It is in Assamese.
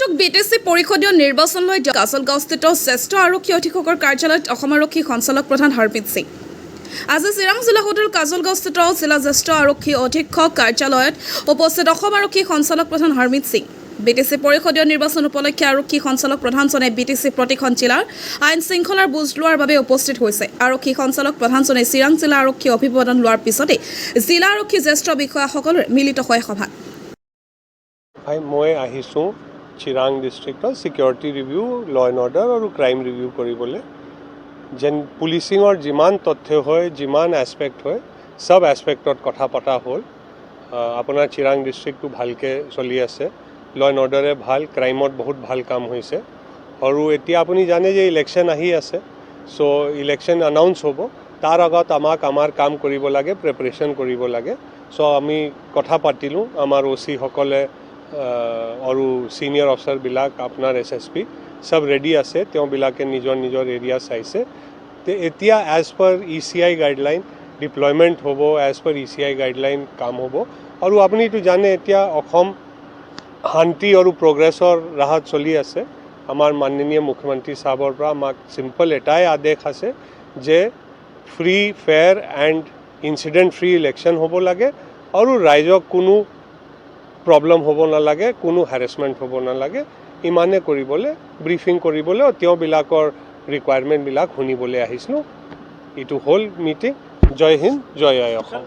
অভিযুক্তক বিটিসি পৰিষদীয় নিৰ্বাচনলৈ কাজলগাঁওস্থিত জ্যেষ্ঠ আৰক্ষী অধীক্ষকৰ কাৰ্যালয়ত অসম আৰক্ষী সঞ্চালক প্ৰধান হৰমিত সিং আজি চিৰাং জিলা হোটেল কাজলগাঁওস্থিত জিলা জ্যেষ্ঠ আৰক্ষী অধীক্ষক কাৰ্যালয়ত উপস্থিত অসম আৰক্ষী সঞ্চালক প্ৰধান হৰমিত সিং বিটিসি পৰিষদীয় নিৰ্বাচন উপলক্ষে আৰক্ষী সঞ্চালক প্ৰধানজনে বিটিসি প্ৰতিখন জিলাৰ আইন শৃংখলাৰ বুজ লোৱাৰ বাবে উপস্থিত হৈছে আৰক্ষী সঞ্চালক প্ৰধানজনে চিৰাং জিলা আৰক্ষী অভিবাদন লোৱাৰ পিছতে জিলা আৰক্ষী জ্যেষ্ঠ বিষয়াসকলৰ মিলিত হয় সভা মই আহিছোঁ চিৰাং ডিষ্ট্ৰিক্টৰ সিকিউৰিটি ৰিভিউ ল এণ্ড অৰ্ডাৰ আৰু ক্ৰাইম ৰিভিউ কৰিবলৈ যেন পুলিচিঙৰ যিমান তথ্য হয় যিমান এছপেক্ট হয় সব এছপেক্টত কথা পতা হ'ল আপোনাৰ চিৰাং ডিষ্ট্ৰিক্টটো ভালকৈ চলি আছে ল এণ্ড অৰ্ডাৰে ভাল ক্ৰাইমত বহুত ভাল কাম হৈছে আৰু এতিয়া আপুনি জানে যে ইলেকশ্যন আহি আছে চ' ইলেকশ্যন আনাউন্স হ'ব তাৰ আগত আমাৰ কাম কৰিব লাগে প্ৰিপাৰেশ্যন কৰিব লাগে চ' আমি কথা পাতিলোঁ আমাৰ অ'চিসকলে আৰু সিনিয়ৰ অফিচাৰবিলাক আপোনাৰ SSP সব ৰেডি আছে তেওঁবিলাকে নিজৰ এৰিয়া চাইছে তে এতিয়া as per ECI guideline deployment হ'ব এজ পাৰ ECI গাইডলাইন কাম হ'ব আৰু আপুনিতো জানে এতিয়া অসম শান্তি আৰু প্ৰগ্ৰেছৰ ৰাহত চলি আছে আমাৰ মাননীয় মুখ্যমন্ত্ৰী সাহেবৰ পৰা আমাক চিম্পল এটাই আদেশ আছে যে free fair and incident free election হ'ব লাগে আৰু ৰাইজক কোনো প্ৰব্লেম হ'ব নালাগে কোনো হেৰাসমেণ্ট হ'ব নালাগে ইমানে কৰিবলৈ ব্ৰিফিং কৰিবলৈ তেওঁবিলাকৰ ৰিকুৱাৰমেণ্টবিলাক শুনিবলৈ আহিছিলোঁ এইটো হ'ল মিটিং জয় হিন্দ জয় আই অসম